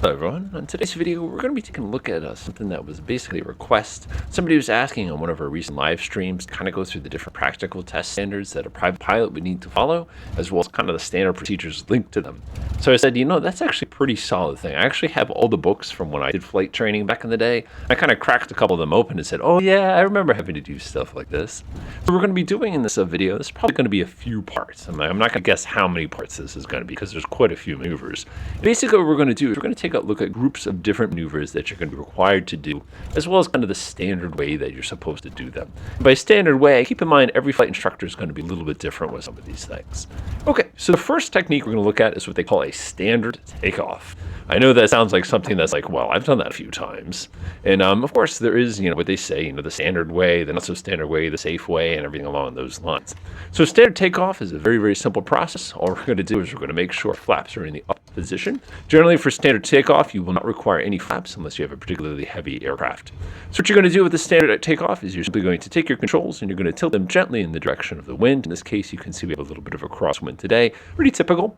Hello everyone, on today's video we're going to be taking a look at something that was basically a request. Somebody was asking on one of our recent live streams to kind of go through the different practical test standards that a private pilot would need to follow, as well as kind of the standard procedures linked to them. So I said, that's actually a pretty solid thing. I actually have all the books from when I did flight training back in the day. I kind of cracked a couple of them open and said, oh yeah, I remember having to do stuff like this. So we're going to be doing in this video, there's probably going to be a few parts. I'm not going to guess how many parts this is going to be because there's quite a few maneuvers. Basically what we're going to do is we're going to take a look at groups of different maneuvers that you're going to be required to do, as well as kind of the standard way that you're supposed to do them. By standard way, keep in mind every flight instructor is going to be a little bit different with some of these things. Okay, so the first technique we're going to look at is what they call a standard takeoff. I know that sounds like something that's like, well, I've done that a few times. And of course there is, what they say, the standard way, the not so standard way, the safe way, and everything along those lines. So standard takeoff is a very, very simple process. All we're going to do is we're going to make sure flaps are in the up position. Generally for standard takeoff, you will not require any flaps unless you have a particularly heavy aircraft. So what you're going to do with the standard takeoff is you're simply going to take your controls and you're going to tilt them gently in the direction of the wind. In this case, you can see we have a little bit of a crosswind today. Pretty typical.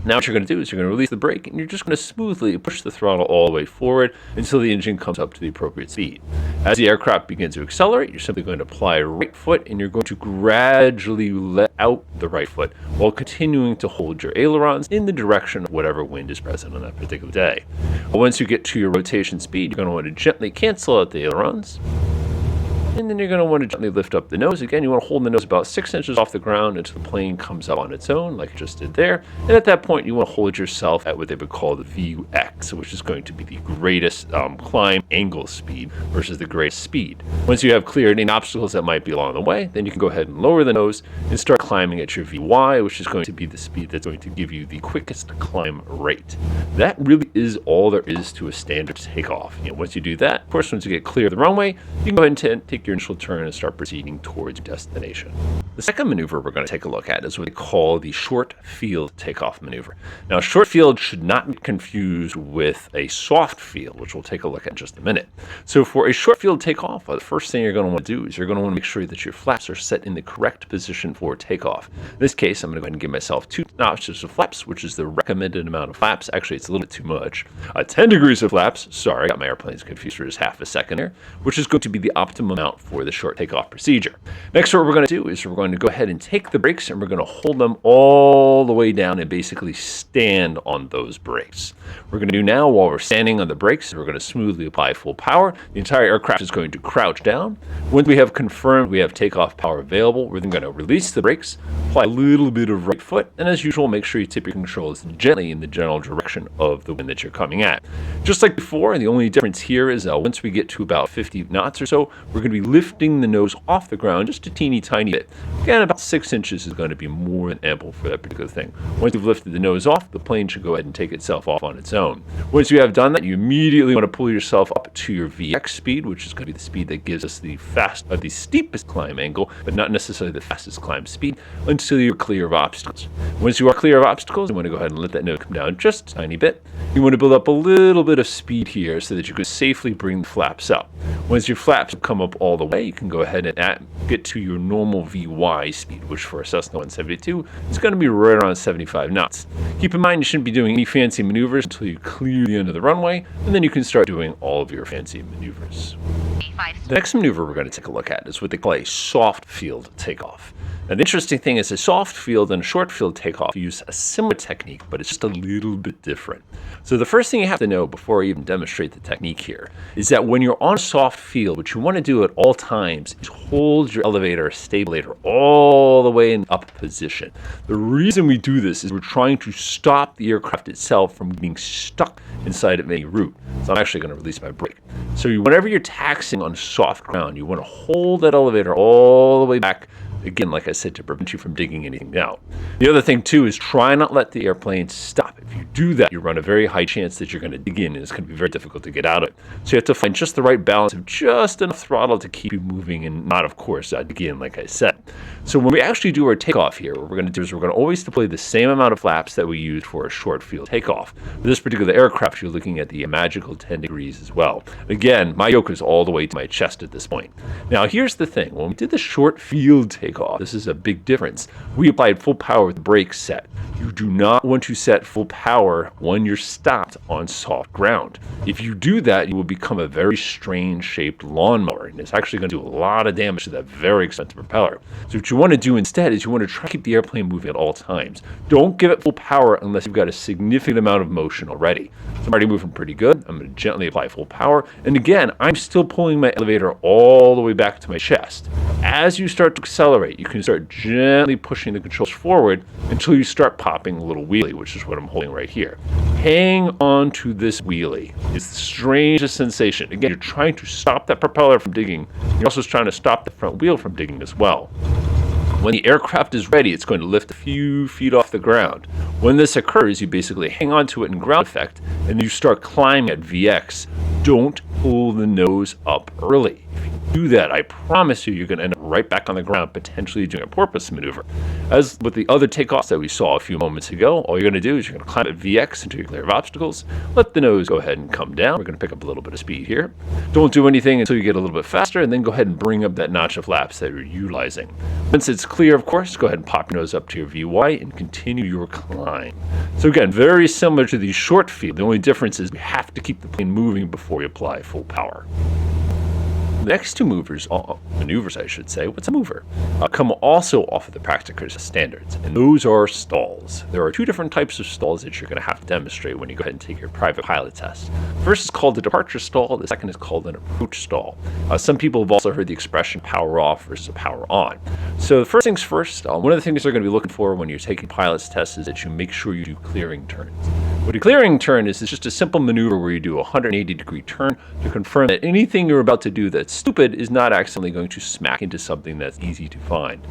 Now what you're going to do is you're going to release the brake and you're just going to smoothly push the throttle all the way forward until the engine comes up to the appropriate speed. As the aircraft begins to accelerate, you're simply going to apply right foot and you're going to gradually let out the right foot while continuing to hold your ailerons in the direction of whatever wind is present on that particular day. Once you get to your rotation speed, you're going to want to gently cancel out the ailerons. And then you're going to want to gently lift up the nose. Again, you want to hold the nose about 6 inches off the ground until the plane comes up on its own, like I just did there. And at that point, you want to hold yourself at what they would call the VX, which is going to be the greatest climb angle speed versus the greatest speed. Once you have cleared any obstacles that might be along the way, then you can go ahead and lower the nose and start climbing at your VY, which is going to be the speed that's going to give you the quickest climb rate. That really is all there is to a standard takeoff. Once you do that, of course, once you get clear of the runway, you can go ahead and take your initial turn and start proceeding towards your destination. The second maneuver we're going to take a look at is what they call the short field takeoff maneuver. Now, short field should not be confused with a soft field, which we'll take a look at in just a minute. So for a short field takeoff, the first thing you're going to want to do is you're going to want to make sure that your flaps are set in the correct position for takeoff. In this case, I'm going to go ahead and give myself 2 notches of flaps, which is the recommended amount of flaps. Actually, it's a little bit too much. 10 degrees of flaps. Sorry, got my airplanes confused for just half a second there, which is going to be the optimum amount for the short takeoff procedure. Next, what we're going to do is we're going to go ahead and take the brakes and we're going to hold them all the way down and basically stand on those brakes. We're going to do now while we're standing on the brakes, we're going to smoothly apply full power. The entire aircraft is going to crouch down. Once we have confirmed we have takeoff power available, we're then going to release the brakes, apply a little bit of right foot, and as usual, make sure you tip your controls gently in the general direction of the wind that you're coming at. Just like before, the only difference here is once we get to about 50 knots or so, we're going to be lifting the nose off the ground just a teeny tiny bit. Again, about 6 inches is going to be more than ample for that particular thing. Once you've lifted the nose off, the plane should go ahead and take itself off on its own. Once you have done that, you immediately want to pull yourself up to your VX speed, which is going to be the speed that gives us the steepest climb angle, but not necessarily the fastest climb speed, until you're clear of obstacles. Once you are clear of obstacles, you want to go ahead and let that nose come down just a tiny bit. You want to build up a little bit of speed here so that you can safely bring the flaps up. Once your flaps come up all the way, you can go ahead and get to your normal VY speed, which for a Cessna 172 is going to be right around 75 knots. Keep in mind you shouldn't be doing any fancy maneuvers until you clear the end of the runway, and then you can start doing all of your fancy maneuvers. The next maneuver we're going to take a look at is what they call a soft field takeoff. Now, the interesting thing is a soft field and a short field takeoff use a similar technique, but it's just a little bit different. So the first thing you have to know before I even demonstrate the technique here is that when you're on a soft field, what you want to do at all times is hold your elevator or stabilator all the way in up position. The reason we do this is we're trying to stop the aircraft itself from being stuck inside of any root. So I'm actually going to release my brake. So whenever you're taxiing on soft ground, you want to hold that elevator all the way back. Again, like I said, to prevent you from digging anything out. The other thing, too, is try not let the airplane stop. If you do that, you run a very high chance that you're going to dig in, and it's going to be very difficult to get out of it. So you have to find just the right balance of just enough throttle to keep you moving and not, of course, dig in, like I said. So when we actually do our takeoff here, what we're going to do is we're going to always deploy the same amount of flaps that we use for a short field takeoff. For this particular aircraft, you're looking at the magical 10 degrees as well. Again, my yoke is all the way to my chest at this point. Now, here's the thing. When we did the short field takeoff, this is a big difference. We applied full power with the brakes set. You do not want to set full power when you're stopped on soft ground. If you do that, you will become a very strange shaped lawnmower, and it's actually going to do a lot of damage to that very expensive propeller. So what you want to do instead is you want to try to keep the airplane moving at all times. Don't give it full power unless you've got a significant amount of motion already. So I'm already moving pretty good. I'm going to gently apply full power. And again, I'm still pulling my elevator all the way back to my chest. As you start to accelerate, you can start gently pushing the controls forward until you start popping a little wheelie, which is what I'm holding right here. Hang on to this wheelie. It's the strangest sensation. Again, you're trying to stop that propeller from digging. You're also trying to stop the front wheel from digging as well. When the aircraft is ready, it's going to lift a few feet off the ground. When this occurs, you basically hang on to it in ground effect, and then you start climbing at VX. Don't pull the nose up early. If you do that, I promise you, you're going to end up right back on the ground, potentially doing a porpoise maneuver. As with the other takeoffs that we saw a few moments ago, all you're going to do is you're going to climb at VX until you clear of obstacles. Let the nose go ahead and come down. We're going to pick up a little bit of speed here. Don't do anything until you get a little bit faster, and then go ahead and bring up that notch of flaps that you're utilizing. Once it's clear, of course, go ahead and pop your nose up to your VY and continue your climb. So again, very similar to the short field. The only difference is you have to keep the plane moving before you apply full power. The next two maneuvers, I should say, what's a mover? Come also off of the practical standards, and those are stalls. There are two different types of stalls that you're going to have to demonstrate when you go ahead and take your private pilot test. First is called the departure stall. The second is called an approach stall. Some people have also heard the expression power off versus a power on. So first things first, one of the things they're going to be looking for when you're taking pilot's test is that you make sure you do clearing turns. What a clearing turn is just a simple maneuver where you do a 180-degree turn to confirm that anything you're about to do that's stupid is not accidentally going to smack into something that's easy to find.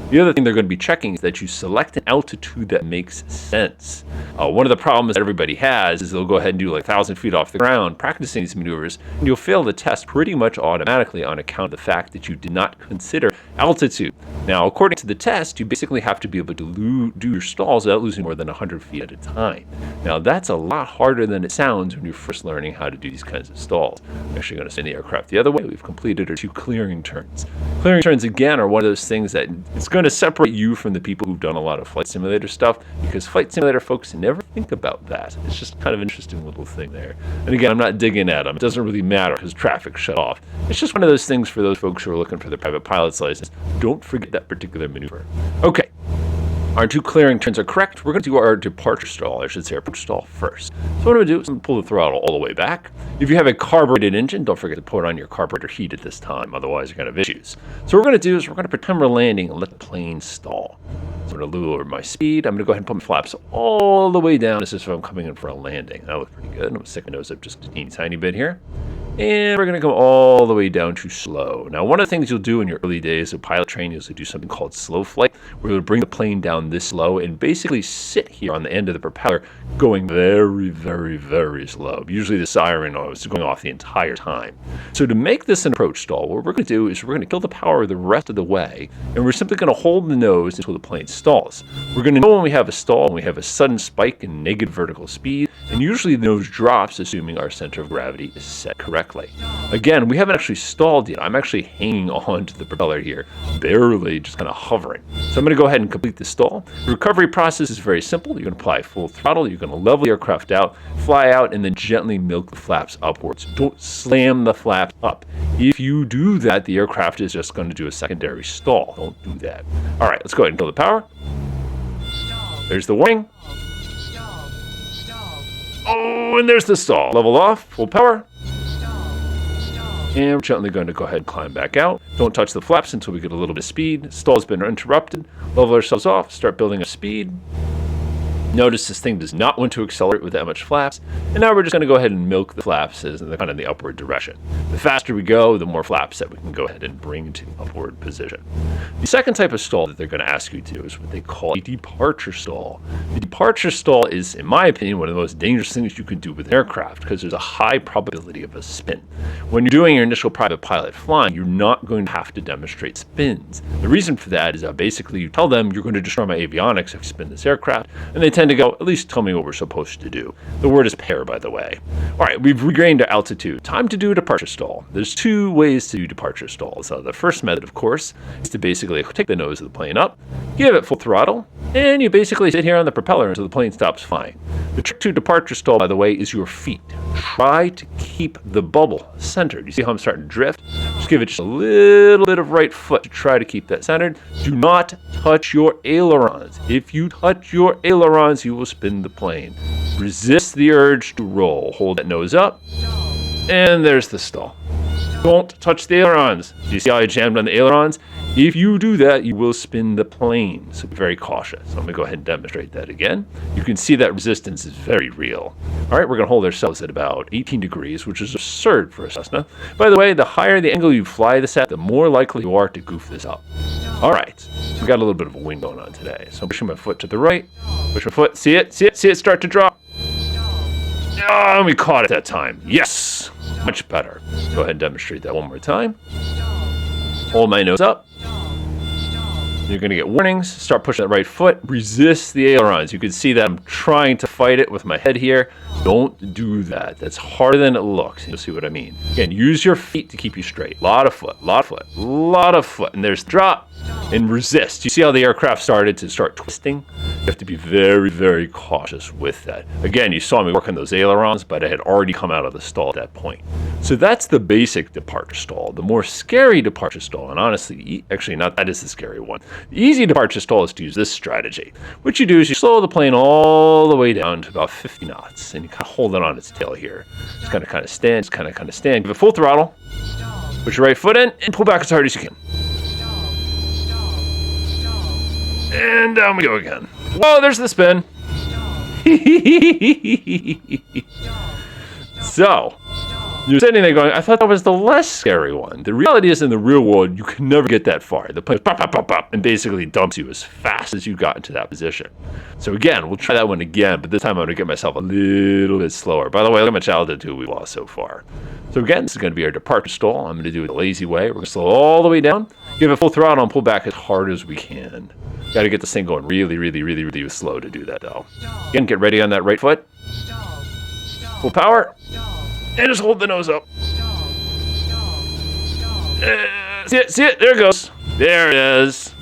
The other thing they're going to be checking is that you select an altitude that makes sense. One of the problems that everybody has is they'll go ahead and do like 1,000 feet off the ground practicing these maneuvers, and you'll fail the test pretty much automatically on account of the fact that you did not consider altitude. Now, according to the test, you basically have to be able to do your stalls without losing more than 100 feet at a time. Now, that's a lot harder than it sounds when you're first learning how to do these kinds of stalls. I'm actually going to send the aircraft the other way. We've completed our two clearing turns. Clearing turns, again, are one of those things that it's going to separate you from the people who've done a lot of flight simulator stuff, because flight simulator folks never think about that. It's just kind of an interesting little thing there. And again, I'm not digging at them. It doesn't really matter because traffic shut off. It's just one of those things for those folks who are looking for their private pilot's license. Don't forget that particular maneuver. Okay. Our two clearing turns are correct. We're going to do our departure stall, I should say, our approach stall first. So what I'm going to do is I'm going to pull the throttle all the way back. If you have a carbureted engine, don't forget to put on your carburetor heat at this time, otherwise you're going to have issues. So what we're going to do is we're going to pretend we're landing and let the plane stall. So I'm going to lower my speed. I'm going to go ahead and put my flaps all the way down. This is if I'm coming in for a landing. That looks pretty good. I'm going to stick my nose up just a teeny tiny bit here. And we're going to go all the way down to slow. Now, one of the things you'll do in your early days of pilot training is to do something called slow flight, where you'll bring the plane down this low and basically sit here on the end of the propeller, going very, very, very slow. Usually the siren is going off the entire time. So to make this an approach stall, what we're going to do is we're going to kill the power the rest of the way, and we're simply going to hold the nose until the plane stalls. We're going to know when we have a stall, when we have a sudden spike in negative vertical speed, and usually the nose drops, assuming our center of gravity is set correctly. Again, we haven't actually stalled yet. I'm actually hanging on to the propeller here, barely just kind of hovering. So I'm going to go ahead and complete the stall. The recovery process is very simple. You're going to apply full throttle. You're going to level the aircraft out, fly out, and then gently milk the flaps upwards. Don't slam the flaps up. If you do that, the aircraft is just going to do a secondary stall. Don't do that. All right, let's go ahead and kill the power. There's the warning. Oh, and there's the stall. Level off, full power. And we're gently going to go ahead and climb back out. Don't touch the flaps until we get a little bit of speed. Stall's been interrupted. Level ourselves off, start building up speed. Notice this thing does not want to accelerate with that much flaps. And now we're just going to go ahead and milk the flaps as in kind of the upward direction. The faster we go, the more flaps that we can go ahead and bring to upward position. The second type of stall that they're going to ask you to do is what they call a departure stall. The departure stall is, in my opinion, one of the most dangerous things you can do with an aircraft because there's a high probability of a spin. When you're doing your initial private pilot flying, you're not going to have to demonstrate spins. The reason for that is that basically you tell them you're going to destroy my avionics if you spin this aircraft, and they tend tend to go, at least tell me what we're supposed to do. The word is pair, by the way. All right, we've regained our altitude. Time to do a departure stall. There's two ways to do departure stalls. So the first method, of course, is to basically take the nose of the plane up, give it full throttle, and you basically sit here on the propeller until the plane stops flying. The trick to departure stall, by the way, is your feet. Try to keep the bubble centered. You see how I'm starting to drift? Just give it just a little bit of right foot to try to keep that centered. Do not touch your ailerons. If you touch your ailerons, you will spin the plane. Resist the urge to roll. Hold that nose up, and there's the stall. Don't touch the ailerons. Do you see how I jammed on the ailerons? If you do that, you will spin the plane. So be very cautious. So I'm going to go ahead and demonstrate that again. You can see that resistance is very real. All right, we're going to hold ourselves at about 18 degrees, which is absurd for a Cessna. By the way, the higher the angle you fly this at, the more likely you are to goof this up. All right, we got a little bit of a wind going on today. So I'm pushing my foot to the right. Push my foot. See it? See it? See it start to drop? Oh, and we caught it that time. Yes! Much better. Go ahead and demonstrate that one more time. Hold my nose up. You're going to get warnings. Start pushing that right foot. Resist the ailerons. You can see that I'm trying to fight it with my head here. Don't do that. That's harder than it looks. You'll see what I mean. Again, use your feet to keep you straight. Lot of foot, lot of foot, lot of foot. And there's drop and resist. You see how the aircraft started to start twisting? You have to be very, very cautious with that. Again, you saw me work on those ailerons, but I had already come out of the stall at that point. So that's the basic departure stall. The more scary departure stall, and honestly, actually not that is the scary one. The easy departure stall is to use this strategy. What you do is you slow the plane all the way down to about 50 knots, and you kind of hold it on its tail here. Just kind of stand, just kind of stand. Give it full throttle. Put your right foot in and pull back as hard as you can. And down we go again. Whoa, there's the spin. So, you're sitting there going, I thought that was the less scary one. The reality is, in the real world, you can never get that far. The plane pop, pop, pop, pop, and basically dumps you as fast as you got into that position. So again, we'll try that one again, but this time I'm going to get myself a little bit slower. By the way, look how much altitude we lost so far. So again, this is going to be our departure stall. I'm going to do it the lazy way. We're going to slow all the way down, give it full throttle, and pull back as hard as we can. Got to get this thing going really, really, really, really slow to do that, though. Again, get ready on that right foot. Full power. And just hold the nose up. See it? See it? There it goes. There it is.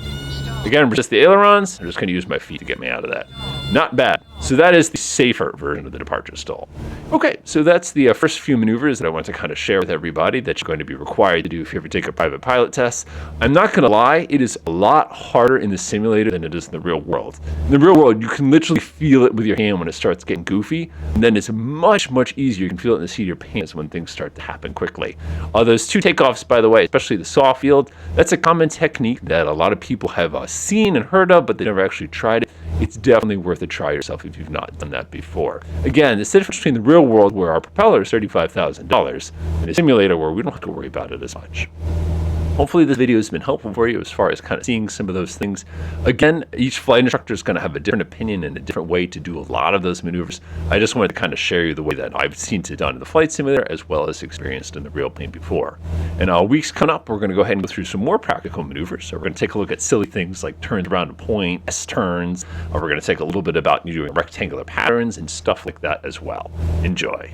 Again, resist the ailerons. I'm just going to use my feet to get me out of that. Not bad. So that is the safer version of the departure stall. Okay, so that's the first few maneuvers that I want to kind of share with everybody that you're going to be required to do if you ever take a private pilot test. I'm not going to lie, it is a lot harder in the simulator than it is in the real world. In the real world, you can literally feel it with your hand when it starts getting goofy, and then it's much, much easier. You can feel it in the seat of your pants when things start to happen quickly. Those two takeoffs, by the way, especially the soft field, that's a common technique that a lot of people have seen and heard of, but they never actually tried it. It's definitely worth a try yourself if you've not done that before. Again, the difference between the real world, where our propeller is $35,000, and a simulator where we don't have to worry about it as much. Hopefully this video has been helpful for you as far as kind of seeing some of those things. Again, each flight instructor is going to have a different opinion and a different way to do a lot of those maneuvers. I just wanted to kind of share you the way that I've seen it done in the flight simulator as well as experienced in the real plane before. And weeks coming up, we're going to go ahead and go through some more practical maneuvers. So we're going to take a look at silly things like turns around a point, S-turns. We're going to take a little bit about doing rectangular patterns and stuff like that as well. Enjoy.